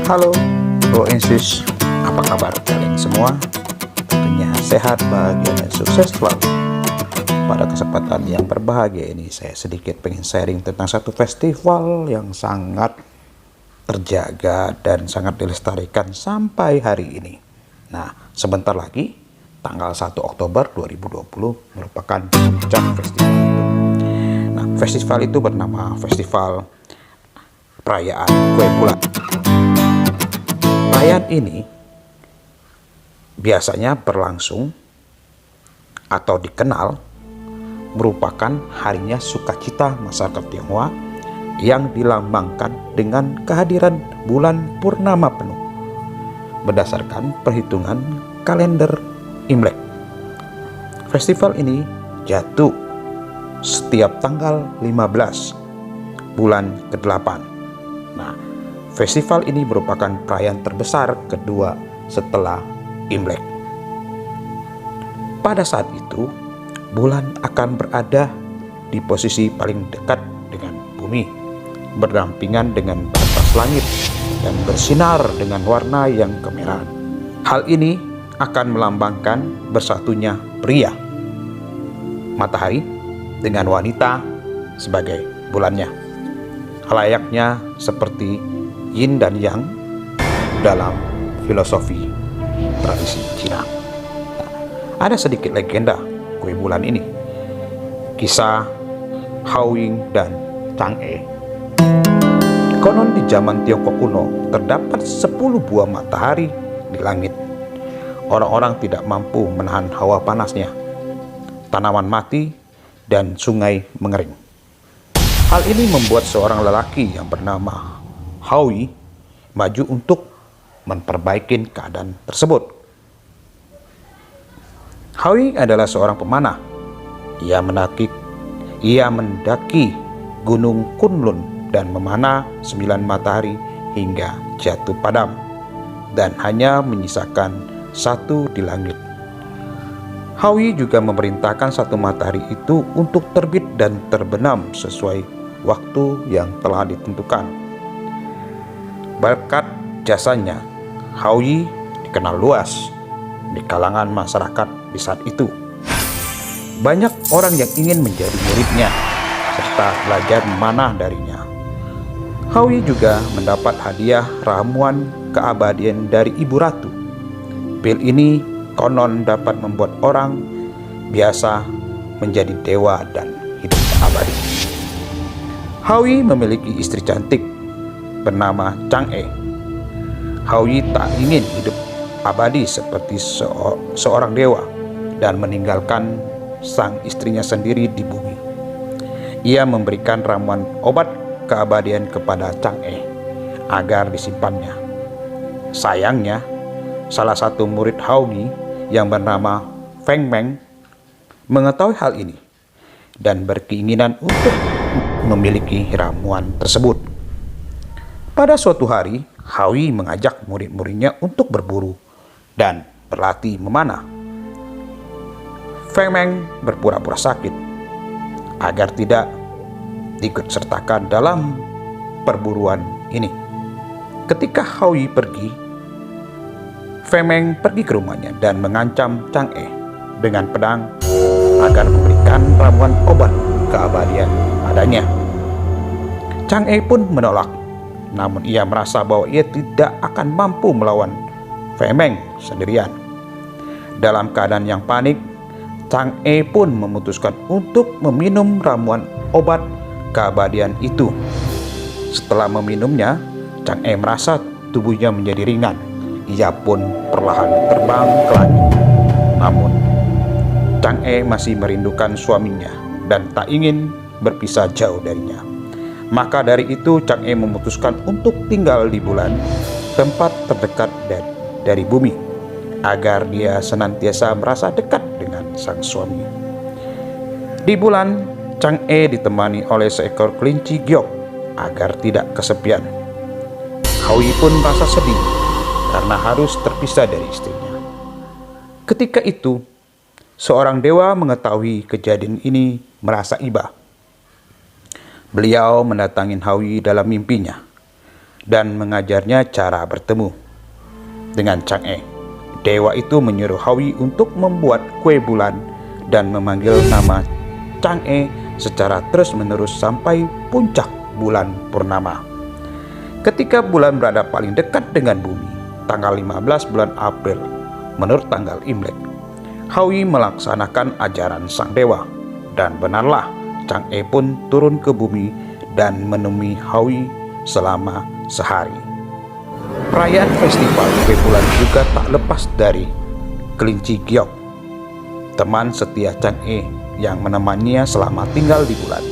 Halo Bro Insis, apa kabar kalian semua? Tentunya sehat, bahagia, dan sukses selalu. Pada kesempatan yang berbahagia ini, saya sedikit pengen sharing tentang satu festival yang sangat terjaga dan sangat dilestarikan sampai hari ini. Nah, sebentar lagi, tanggal 1 Oktober 2020 merupakan puncak festival itu. Nah, festival itu bernama Festival Perayaan Kue Bulan. Perayaan ini biasanya berlangsung atau dikenal merupakan harinya sukacita masyarakat Tionghoa yang dilambangkan dengan kehadiran bulan purnama penuh berdasarkan perhitungan kalender Imlek. Festival ini jatuh setiap tanggal 15 bulan ke-8. Nah, festival ini merupakan perayaan terbesar kedua setelah Imlek. Pada saat itu, bulan akan berada di posisi paling dekat dengan bumi, berdampingan dengan batas langit dan bersinar dengan warna yang kemerahan. Hal ini akan melambangkan bersatunya pria, matahari, dengan wanita sebagai bulannya. Layaknya seperti yin dan yang dalam filosofi tradisi Cina. Ada sedikit legenda kue bulan ini. Kisah Hao Ying dan Chang'e. Konon di zaman Tiongkok kuno terdapat 10 buah matahari di langit. Orang-orang tidak mampu menahan hawa panasnya. Tanaman mati dan sungai mengering. Hal ini membuat seorang lelaki yang bernama Hao Yi maju untuk memperbaiki keadaan tersebut. Hao Yi adalah seorang pemanah. Ia mendaki Gunung Kunlun dan memanah 9 matahari hingga jatuh padam dan hanya menyisakan 1 di langit. Hao Yi juga memerintahkan 1 matahari itu untuk terbit dan terbenam sesuai waktu yang telah ditentukan. Berkat jasanya, Hao Yi dikenal luas di kalangan masyarakat di saat itu. Banyak orang yang ingin menjadi muridnya serta belajar memanah darinya. Hao Yi juga mendapat hadiah ramuan keabadian dari Ibu Ratu. Pil ini konon dapat membuat orang biasa menjadi dewa dan hidup abadi. Hao Yi memiliki istri cantik bernama Chang'e. Hao Yi tak ingin hidup abadi seperti seorang dewa dan meninggalkan sang istrinya sendiri di bumi. Ia memberikan ramuan obat keabadian kepada Chang'e agar disimpannya. Sayangnya, salah satu murid Hao Yi yang bernama Feng Meng mengetahui hal ini dan berkeinginan untuk memiliki ramuan tersebut. Pada suatu hari, Hao Yi mengajak murid-muridnya untuk berburu dan berlatih memanah. Feng Meng berpura-pura sakit agar tidak ikut sertakan dalam perburuan ini. Ketika Hao Yi pergi, Feng Meng pergi ke rumahnya dan mengancam Chang'e dengan pedang agar memberikan ramuan obat keabadian padanya. Chang'e pun menolak. Namun ia merasa bahwa ia tidak akan mampu melawan Feng Meng sendirian. Dalam keadaan yang panik, Chang'e pun memutuskan untuk meminum ramuan obat keabadian itu. Setelah meminumnya, Chang'e merasa tubuhnya menjadi ringan. Ia pun perlahan terbang ke langit. Namun, Chang'e masih merindukan suaminya dan tak ingin berpisah jauh darinya. Maka dari itu Chang'e memutuskan untuk tinggal di bulan, tempat terdekat dari bumi, agar dia senantiasa merasa dekat dengan sang suami. Di bulan, Chang'e ditemani oleh seekor kelinci giok agar tidak kesepian. Hao Yi pun merasa sedih karena harus terpisah dari istrinya. Ketika itu, seorang dewa mengetahui kejadian ini merasa iba. Beliau mendatangi Hao Yi dalam mimpinya. dan mengajarnya cara bertemu dengan Chang'e. Dewa itu menyuruh Howie untuk membuat kue bulan dan memanggil nama Chang'e secara terus-menerus sampai puncak bulan purnama. Ketika bulan berada paling dekat dengan bumi, tanggal 15 bulan April, menurut tanggal Imlek, Howie melaksanakan ajaran sang dewa. Dan benarlah, Chang'e pun turun ke bumi dan menemui Howie selama sehari. Perayaan festival kue bulan juga tak lepas dari kelinci giok, teman setia Chang'e yang menemaninya selama tinggal di bulan.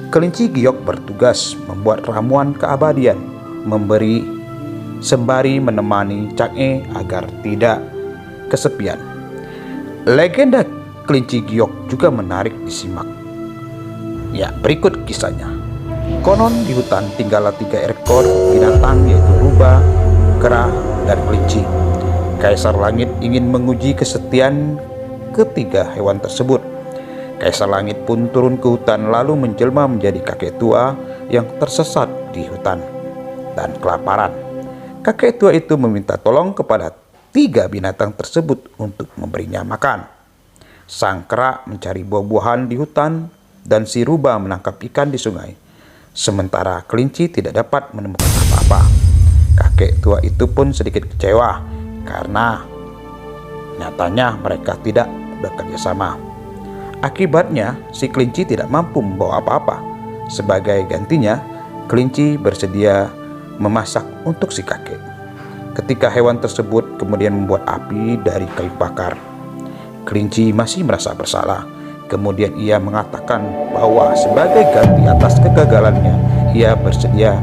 Kelinci giok bertugas membuat ramuan keabadian, sembari menemani Chang'e agar tidak kesepian. Legenda kelinci giok juga menarik disimak. Ya, berikut kisahnya. Konon di hutan tinggallah 3 ekor binatang, yaitu rubah, kera, dan kelinci. Kaisar Langit ingin menguji kesetiaan ketiga hewan tersebut. Kaisar Langit pun turun ke hutan lalu menjelma menjadi kakek tua yang tersesat di hutan dan kelaparan. Kakek tua itu meminta tolong kepada 3 binatang tersebut untuk memberinya makan. Sang kera mencari buah-buahan di hutan dan si rubah menangkap ikan di sungai. Sementara kelinci tidak dapat menemukan apa-apa. Kakek tua itu pun sedikit kecewa karena nyatanya mereka tidak bekerja sama. Akibatnya, si kelinci tidak mampu membawa apa-apa. Sebagai gantinya, kelinci bersedia memasak untuk si kakek. Ketika hewan tersebut kemudian membuat api dari kayu bakar, kelinci masih merasa bersalah. Kemudian ia mengatakan bahwa sebagai ganti atas kegagalannya, ia bersedia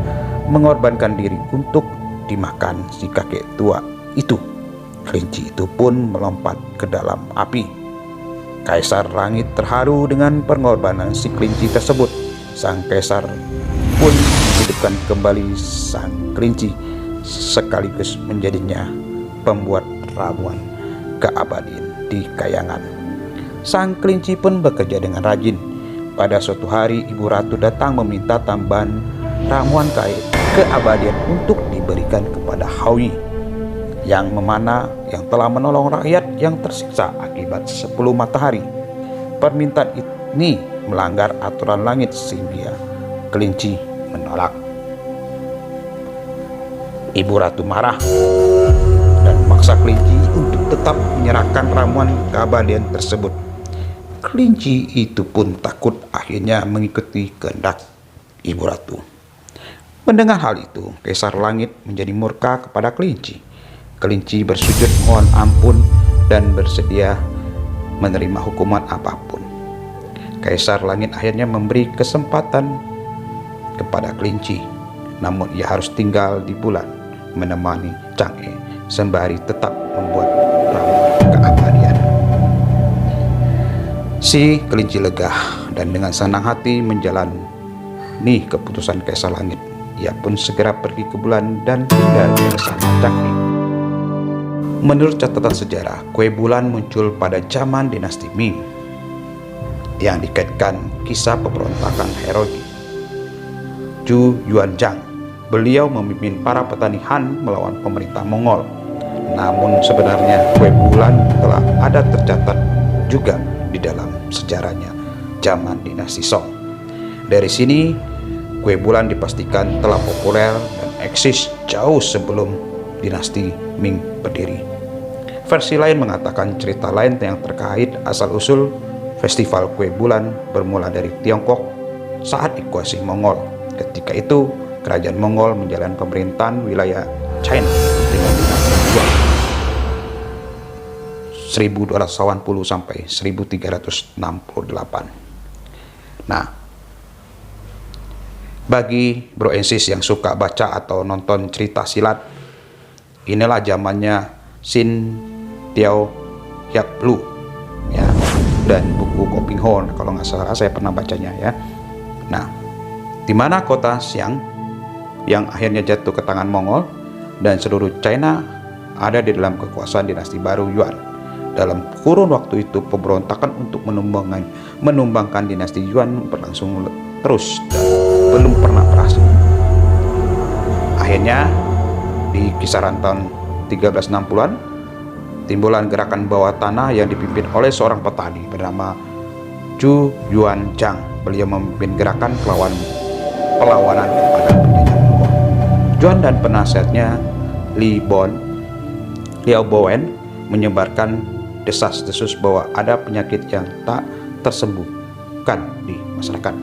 mengorbankan diri untuk dimakan si kakek tua itu. Kelinci itu pun melompat ke dalam api. Kaisar Langit terharu dengan pengorbanan si kelinci tersebut. Sang kaisar pun menghidupkan kembali sang kelinci, sekaligus menjadinya pembuat ramuan keabadian di Kayangan. Sang kelinci pun bekerja dengan rajin. Pada suatu hari, Ibu Ratu datang meminta tambahan ramuan keabadian untuk diberikan kepada Howie yang memanah yang telah menolong rakyat yang tersiksa akibat 10 matahari. Permintaan ini melanggar aturan langit sehingga kelinci menolak. Ibu Ratu marah dan memaksa kelinci untuk tetap menyerahkan ramuan keabadian tersebut. Kelinci itu pun takut, akhirnya mengikuti kehendak Ibu Ratu. Mendengar hal itu, Kaisar Langit menjadi murka kepada kelinci. Kelinci bersujud mohon ampun dan bersedia menerima hukuman apapun. Kaisar Langit akhirnya memberi kesempatan kepada kelinci, namun ia harus tinggal di bulan menemani Chang'e sembari tetap membuat ramuan keabadian. Si kelinci lega dan dengan senang hati menjalani keputusan Kaisar Langit. Ia pun segera pergi ke bulan dan tinggal bersama Chang'e. Menurut catatan sejarah, kue bulan muncul pada zaman dinasti Ming yang dikaitkan kisah pemberontakan heroik Zhu Yuanzhang. Beliau memimpin para petani Han melawan pemerintah Mongol. Namun sebenarnya kue bulan telah ada tercatat juga di dalam sejarahnya zaman dinasti Song. Dari sini, kue bulan dipastikan telah populer dan eksis jauh sebelum dinasti Ming berdiri. Versi lain mengatakan cerita lain yang terkait asal-usul festival kue bulan bermula dari Tiongkok saat dikuasai Mongol. Ketika itu, kerajaan Mongol menjalankan pemerintahan wilayah China dengan dinasti Yuan 1280 sampai 1368. Nah, bagi Bro Ensis yang suka baca atau nonton cerita silat, inilah zamannya Sin Tiao Hiap Lu ya, dan buku Koping Ho kalau nggak salah saya pernah bacanya ya. Nah, di mana kota Xiang yang akhirnya jatuh ke tangan Mongol dan seluruh China ada di dalam kekuasaan dinasti baru Yuan. Dalam kurun waktu itu, pemberontakan untuk menumbangkan dinasti Yuan berlangsung terus dan belum pernah berhasil. Akhirnya di kisaran tahun 1360-an timbulan gerakan bawah tanah yang dipimpin oleh seorang petani bernama Zhu Yuanzhang. Beliau memimpin gerakan perlawanan kepada penjajahan Mongol. Juan dan penasihatnya Liao Bowen menyebarkan desas-desus bahwa ada penyakit yang tak tersembuhkan di masyarakat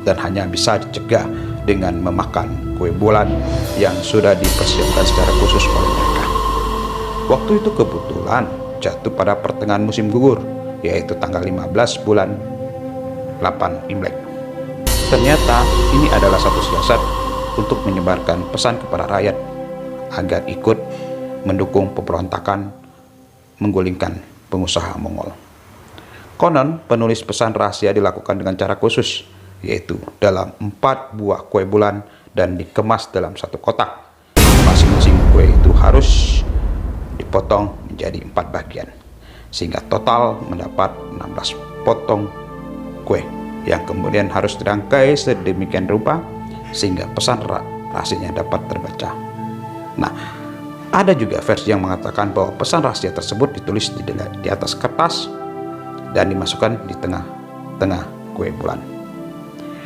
dan hanya bisa dicegah dengan memakan kue bulan yang sudah dipersiapkan secara khusus oleh mereka. Waktu itu kebetulan jatuh pada pertengahan musim gugur, yaitu tanggal 15 bulan 8 Imlek. Ternyata ini adalah satu siasat untuk menyebarkan pesan kepada rakyat agar ikut mendukung pemberontakan menggulingkan pengusaha Mongol. Konon penulis pesan rahasia dilakukan dengan cara khusus, yaitu dalam 4 buah kue bulan dan dikemas dalam satu kotak. Masing-masing kue itu harus dipotong menjadi 4 bagian, sehingga total mendapat 16 potong kue yang kemudian harus dirangkai sedemikian rupa sehingga pesan rahasianya dapat terbaca. Nah, ada juga versi yang mengatakan bahwa pesan rahasia tersebut ditulis di atas kertas dan dimasukkan di tengah-tengah kue bulan.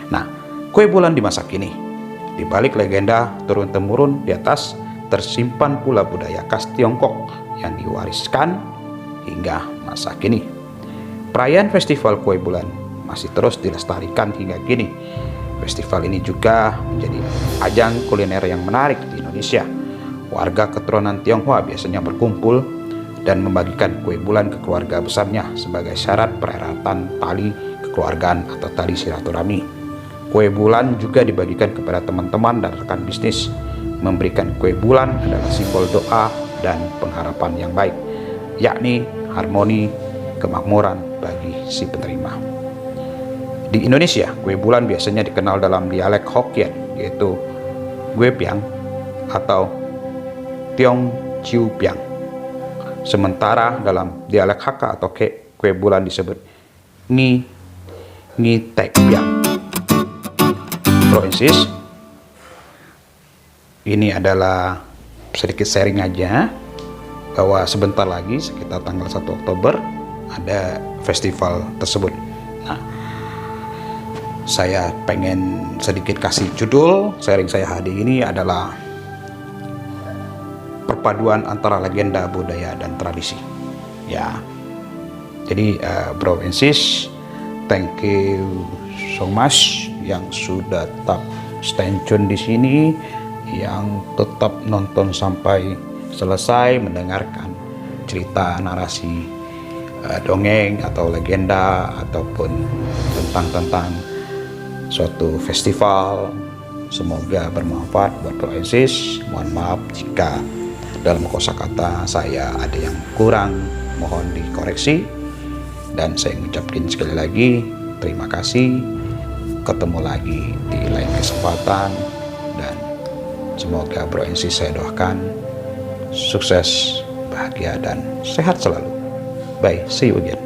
Nah, kue bulan di masa kini, di balik legenda turun-temurun di atas, tersimpan pula budaya khas Tiongkok yang diwariskan hingga masa kini. Perayaan festival kue bulan masih terus dilestarikan hingga kini. Festival ini juga menjadi ajang kuliner yang menarik di Indonesia. Warga keturunan Tionghoa biasanya berkumpul dan membagikan kue bulan ke keluarga besarnya sebagai syarat pereratan tali kekeluargaan atau tali silaturahmi. Kue bulan juga dibagikan kepada teman-teman dan rekan bisnis. Memberikan kue bulan adalah simbol doa dan pengharapan yang baik, yakni harmoni, kemakmuran bagi si penerima. Di Indonesia, kue bulan biasanya dikenal dalam dialek Hokkien, yaitu Gue Piang atau Tiong Chiu Piang. Sementara dalam dialek Hakka atau kue bulan disebut Ngi Tek Piang. Bro Insis, ini adalah sedikit sharing aja bahwa sebentar lagi sekitar tanggal 1 Oktober ada festival tersebut. Nah, saya pengen sedikit kasih judul sharing saya hari ini adalah perpaduan antara legenda, budaya, dan tradisi. Ya, jadi Bro and Sis, thank you so much yang sudah tetap stay tune di sini, yang tetap nonton sampai selesai mendengarkan cerita narasi dongeng atau legenda ataupun tentang suatu festival. Semoga bermanfaat buat Bro and Sis. Mohon maaf jika dalam kosakata saya ada yang kurang, mohon dikoreksi. Dan saya mengucapkan sekali lagi terima kasih. Ketemu lagi di lain kesempatan, dan semoga Bro and Sis saya doakan sukses, bahagia, dan sehat selalu. Bye, see you again.